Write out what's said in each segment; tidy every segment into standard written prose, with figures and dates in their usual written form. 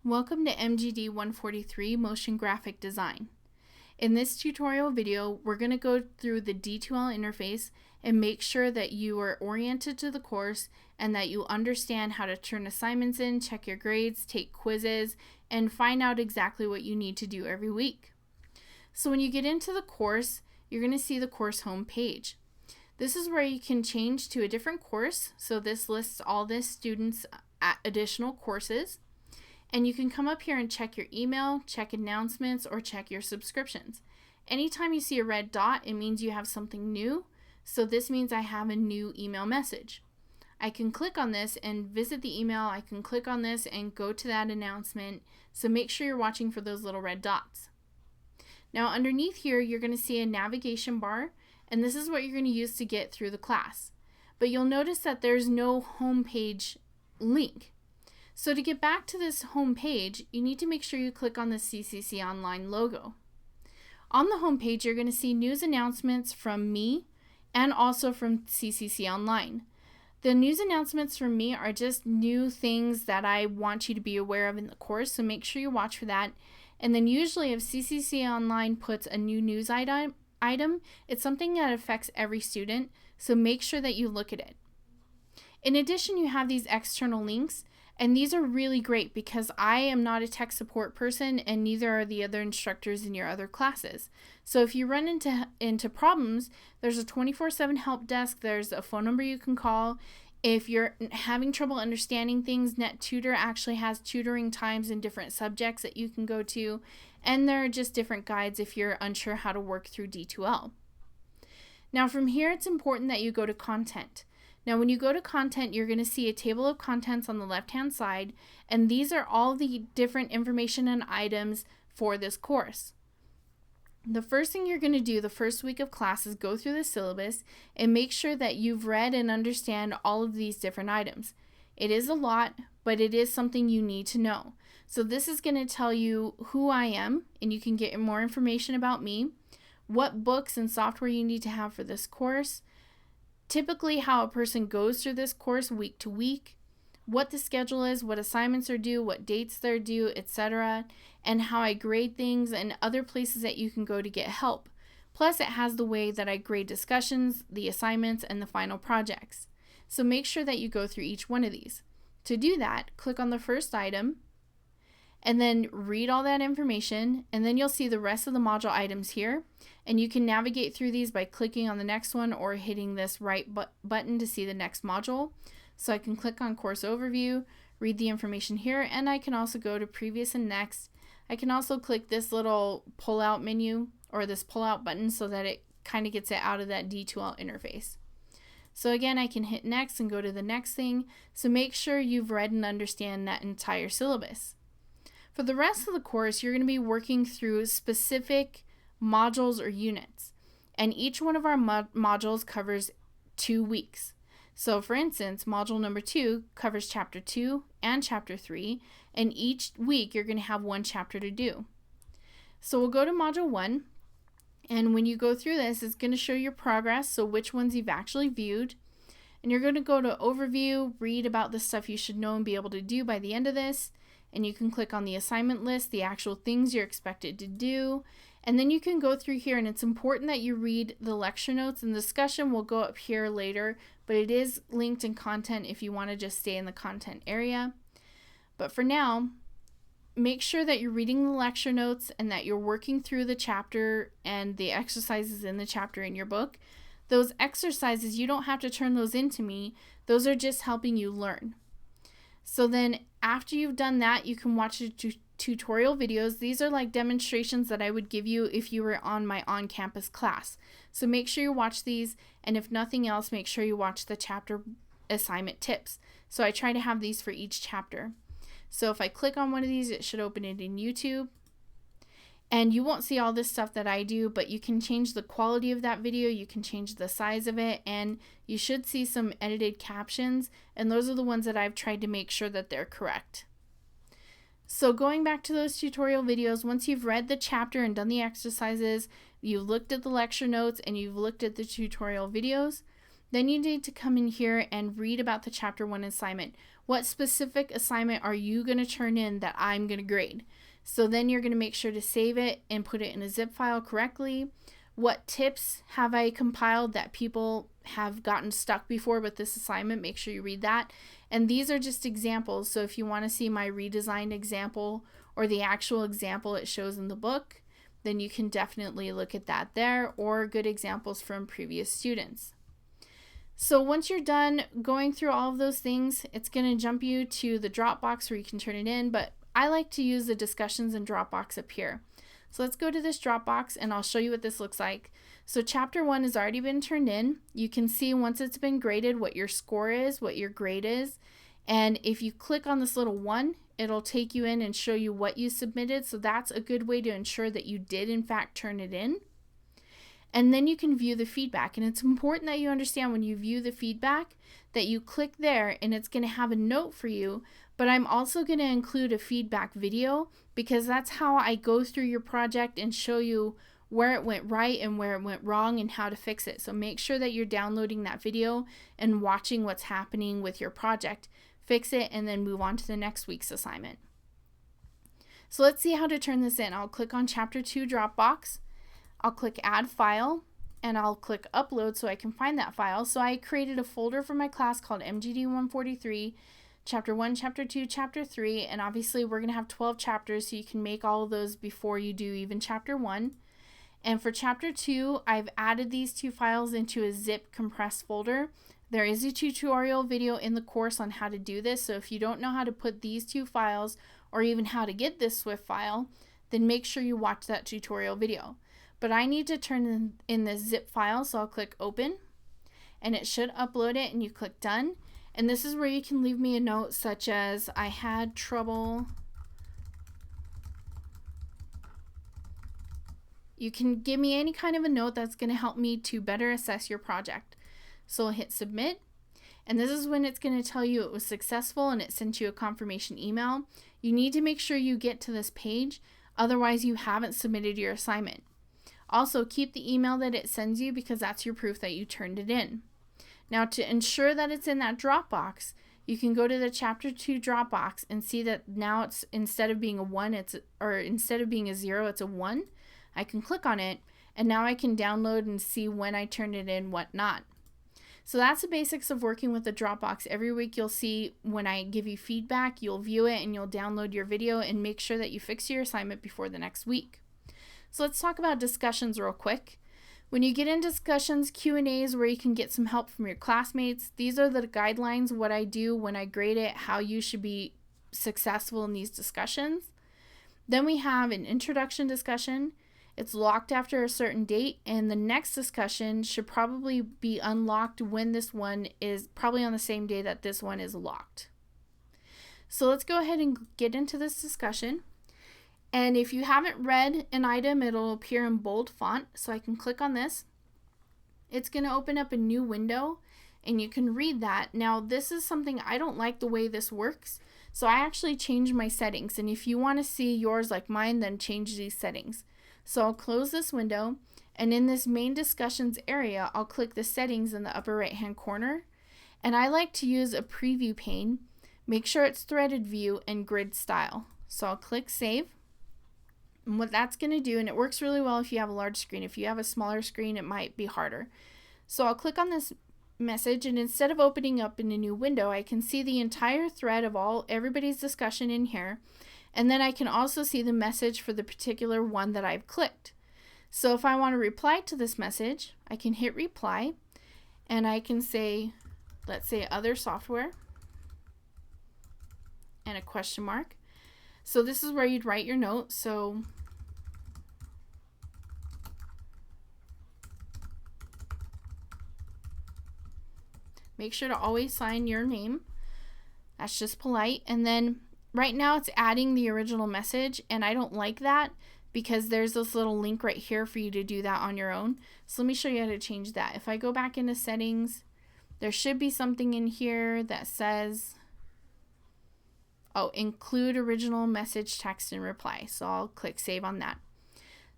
Welcome to MGD 143 Motion Graphic Design. In this tutorial video, we're going to go through the D2L interface and make sure that you are oriented to the course and that you understand how to turn assignments in, check your grades, take quizzes, and find out exactly what you need to do every week. So when you get into the course, you're going to see the course home page. This is where you can change to a different course. So this lists all the students' additional courses. And you can come up here and check your email, check announcements, or check your subscriptions. Anytime you see a red dot, it means you have something new. So this means I have a new email message. I can click on this and visit the email. I can click on this and go to that announcement. So make sure you're watching for those little red dots. Now underneath here, you're going to see a navigation bar, and this is what you're going to use to get through the class. But you'll notice that there's no home page link. So to get back to this home page, you need to make sure you click on the CCC Online logo. On the home page, you're going to see news announcements from me and also from CCC Online. The news announcements from me are just new things that I want you to be aware of in the course, so make sure you watch for that. And then usually if CCC Online puts a new news item, it's something that affects every student, so make sure that you look at it. In addition, you have these external links. And these are really great because I am not a tech support person and neither are the other instructors in your other classes. So if you run into problems, there's a 24/7 help desk, there's a phone number you can call. If you're having trouble understanding things, NetTutor actually has tutoring times in different subjects that you can go to, and there are just different guides if you're unsure how to work through D2L. Now from here, it's important that you go to content. Now when you go to content, you're going to see a table of contents on the left-hand side, and these are all the different information and items for this course. The first thing you're going to do the first week of class is go through the syllabus and make sure that you've read and understand all of these different items. It is a lot, but it is something you need to know. So this is going to tell you who I am, and you can get more information about me, what books and software you need to have for this course, typically how a person goes through this course week to week, what the schedule is, what assignments are due, what dates they're due, etc., and how I grade things and other places that you can go to get help. Plus it has the way that I grade discussions, the assignments, and the final projects. So make sure that you go through each one of these. To do that, click on the first item and then read all that information, and then you'll see the rest of the module items here, and you can navigate through these by clicking on the next one or hitting this right button to see the next module. So I can click on course overview, read the information here, and I can also go to previous and next. I can also click this little pull out menu or this pull out button so that it kind of gets it out of that D2L interface. So again, I can hit next and go to the next thing. So make sure you've read and understand that entire syllabus. For the rest of the course, you're going to be working through specific modules or units, and each one of our modules covers 2 weeks. So for instance, module number 2 covers chapter 2 and chapter 3, and each week you're going to have one chapter to do. So we'll go to module 1, and when you go through this, it's going to show your progress, so which ones you've actually viewed, and you're going to go to overview, read about the stuff you should know and be able to do by the end of this. And you can click on the assignment list, the actual things you're expected to do, and then you can go through here, and it's important that you read the lecture notes, and the discussion will go up here later, but it is linked in content if you want to just stay in the content area. But for now, make sure that you're reading the lecture notes and that you're working through the chapter and the exercises in the chapter in your book. Those exercises, you don't have to turn those into me. Those are just helping you learn. So then after you've done that, you can watch the tutorial videos. These are like demonstrations that I would give you if you were on my on-campus class. So make sure you watch these, and if nothing else, make sure you watch the chapter assignment tips. So I try to have these for each chapter. So if I click on one of these, it should open it in YouTube. And you won't see all this stuff that I do, but you can change the quality of that video, you can change the size of it, and you should see some edited captions, and those are the ones that I've tried to make sure that they're correct. So going back to those tutorial videos, once you've read the chapter and done the exercises, you've looked at the lecture notes, and you've looked at the tutorial videos, then you need to come in here and read about the chapter 1 assignment. What specific assignment are you going to turn in that I'm going to grade? So then you're going to make sure to save it and put it in a zip file correctly. What tips have I compiled that people have gotten stuck before with this assignment? Make sure you read that. And these are just examples. So if you want to see my redesigned example or the actual example it shows in the book, then you can definitely look at that there, or good examples from previous students. So once you're done going through all of those things, it's going to jump you to the Dropbox where you can turn it in, but I like to use the discussions in Dropbox up here. So let's go to this Dropbox and I'll show you what this looks like. So chapter 1 has already been turned in. You can see once it's been graded what your score is, what your grade is. And if you click on this little 1, it'll take you in and show you what you submitted. So that's a good way to ensure that you did in fact turn it in. And then you can view the feedback. And it's important that you understand when you view the feedback that you click there and it's going to have a note for you. But I'm also going to include a feedback video because that's how I go through your project and show you where it went right and where it went wrong and how to fix it. So make sure that you're downloading that video and watching what's happening with your project. Fix it and then move on to the next week's assignment. So let's see how to turn this in. I'll click on Chapter 2 Dropbox. I'll click Add File and I'll click Upload so I can find that file. So I created a folder for my class called MGD 143, Chapter 1, Chapter 2, Chapter 3, and obviously we're going to have 12 chapters so you can make all of those before you do even Chapter 1. And for Chapter 2, I've added these 2 files into a zip compressed folder. There is a tutorial video in the course on how to do this, so if you don't know how to put these 2 files or even how to get this Swift file, then make sure you watch that tutorial video. But I need to turn in this zip file, so I'll click Open, and it should upload it, and you click Done. And this is where you can leave me a note such as, I had trouble. You can give me any kind of a note that's going to help me to better assess your project. So I'll hit Submit, and this is when it's going to tell you it was successful and it sent you a confirmation email. You need to make sure you get to this page, otherwise you haven't submitted your assignment. Also, keep the email that it sends you because that's your proof that you turned it in. Now, to ensure that it's in that Dropbox, you can go to the Chapter 2 Dropbox and see that now it's, instead of being a 1, instead of being a 0, it's a 1. I can click on it, and now I can download and see when I turned it in, what not. So that's the basics of working with the Dropbox. Every week you'll see when I give you feedback, you'll view it and you'll download your video and make sure that you fix your assignment before the next week. So let's talk about discussions real quick. When you get in discussions, Q&As where you can get some help from your classmates. These are the guidelines, what I do when I grade it, how you should be successful in these discussions. Then we have an introduction discussion. It's locked after a certain date, and the next discussion should probably be unlocked when this one is probably on the same day that this one is locked. So let's go ahead and get into this discussion. And if you haven't read an item, it'll appear in bold font. So I can click on this. It's going to open up a new window and you can read that. Now, this is something I don't like the way this works. So I actually changed my settings. And if you want to see yours like mine, then change these settings. So I'll close this window. And in this main discussions area, I'll click the settings in the upper right hand corner. And I like to use a preview pane. Make sure it's threaded view and grid style. So I'll click save. And what that's going to do, and it works really well if you have a large screen. If you have a smaller screen, it might be harder. So I'll click on this message, and instead of opening up in a new window, I can see the entire thread of everybody's discussion in here. And then I can also see the message for the particular one that I've clicked. So if I want to reply to this message, I can hit reply, and I can say, let's say other software, and a question mark. So this is where you'd write your note. So make sure to always sign your name. That's just polite. And then right now it's adding the original message, and I don't like that because there's this little link right here for you to do that on your own. So let me show you how to change that. If I go back into settings, there should be something in here that says, include original message, text, and reply. So I'll click save on that.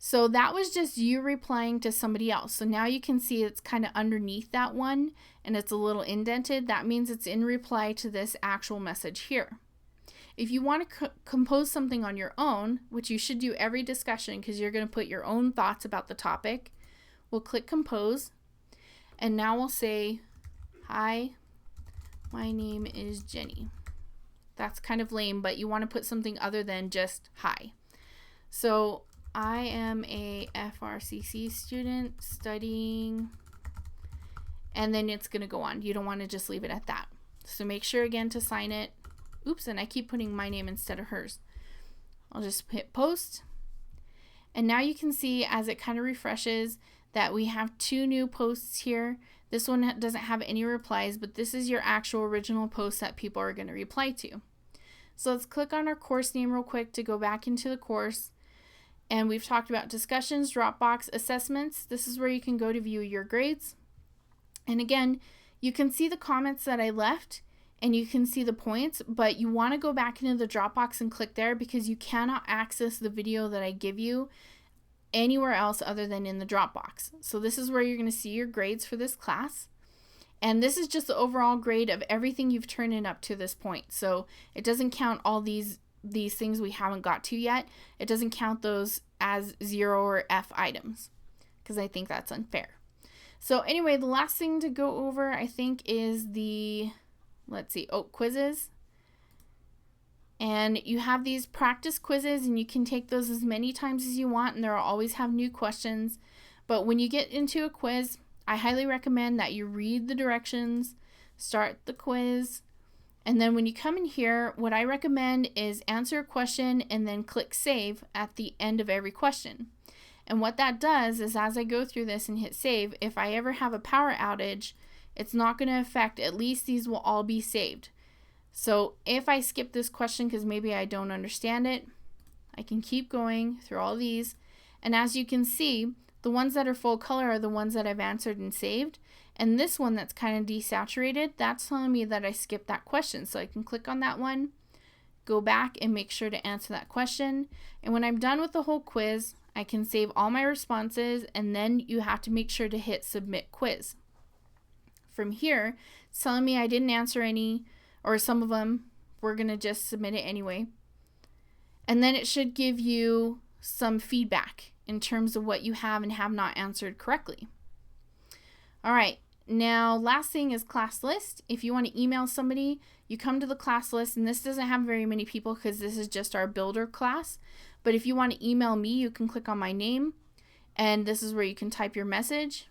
So that was just you replying to somebody else. So now you can see it's kind of underneath that one and it's a little indented. That means it's in reply to this actual message here. If you want to compose something on your own, which you should do every discussion because you're going to put your own thoughts about the topic, we'll click compose. And now we'll say, hi, my name is Jenny. That's kind of lame, but you want to put something other than just hi. So I am a FRCC student studying, and then it's going to go on. You don't want to just leave it at that. So make sure again to sign it. Oops, and I keep putting my name instead of hers. I'll just hit post. And now you can see as it kind of refreshes that we have 2 new posts here. This one doesn't have any replies, but this is your actual original post that people are going to reply to. So let's click on our course name real quick to go back into the course. And we've talked about discussions, Dropbox, assessments. This is where you can go to view your grades. And again, you can see the comments that I left and you can see the points, but you want to go back into the Dropbox and click there because you cannot access the video that I give you anywhere else other than in the Dropbox. So this is where you're going to see your grades for this class. And this is just the overall grade of everything you've turned in up to this point. So it doesn't count all these things we haven't got to yet. It doesn't count those as 0 or F items because I think that's unfair. So anyway, the last thing to go over I think is the, quizzes. And you have these practice quizzes and you can take those as many times as you want and they'll always have new questions. But when you get into a quiz, I highly recommend that you read the directions, start the quiz, and then when you come in here, what I recommend is answer a question and then click save at the end of every question. And what that does is as I go through this and hit save, if I ever have a power outage, it's not going to affect, at least these will all be saved. So if I skip this question because maybe I don't understand it, I can keep going through all these. And as you can see, the ones that are full color are the ones that I've answered and saved. And this one that's kind of desaturated, that's telling me that I skipped that question. So I can click on that one, go back and make sure to answer that question. And when I'm done with the whole quiz, I can save all my responses and then you have to make sure to hit submit quiz. From here, it's telling me I didn't answer any or some of them. We're going to just submit it anyway. And then it should give you some feedback in terms of what you have and have not answered correctly. All right, now last thing is class list. If you want to email somebody, you come to the class list, and this doesn't have very many people because this is just our builder class. But if you want to email me, you can click on my name, and this is where you can type your message.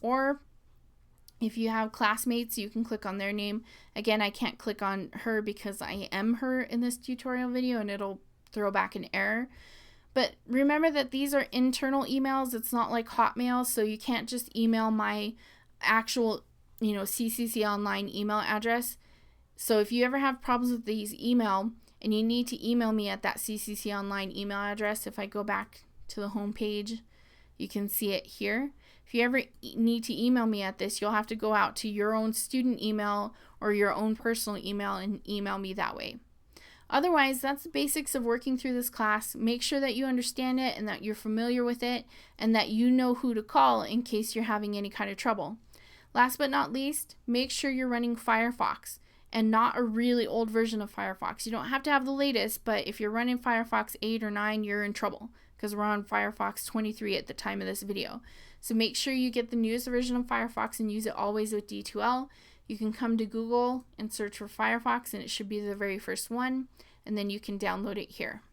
Or if you have classmates, you can click on their name. Again, I can't click on her because I am her in this tutorial video, and it'll throw back an error. But remember that these are internal emails. It's not like Hotmail, so you can't just email my actual, CCC Online email address. So if you ever have problems with these email and you need to email me at that CCC Online email address, if I go back to the home page, you can see it here. If you ever need to email me at this, you'll have to go out to your own student email or your own personal email and email me that way. Otherwise, that's the basics of working through this class. Make sure that you understand it and that you're familiar with it and that you know who to call in case you're having any kind of trouble. Last but not least, make sure you're running Firefox and not a really old version of Firefox. You don't have to have the latest, but if you're running Firefox 8 or 9, you're in trouble because we're on Firefox 23 at the time of this video. So make sure you get the newest version of Firefox and use it always with D2L. You can come to Google and search for Firefox and it should be the very first one, and then you can download it here.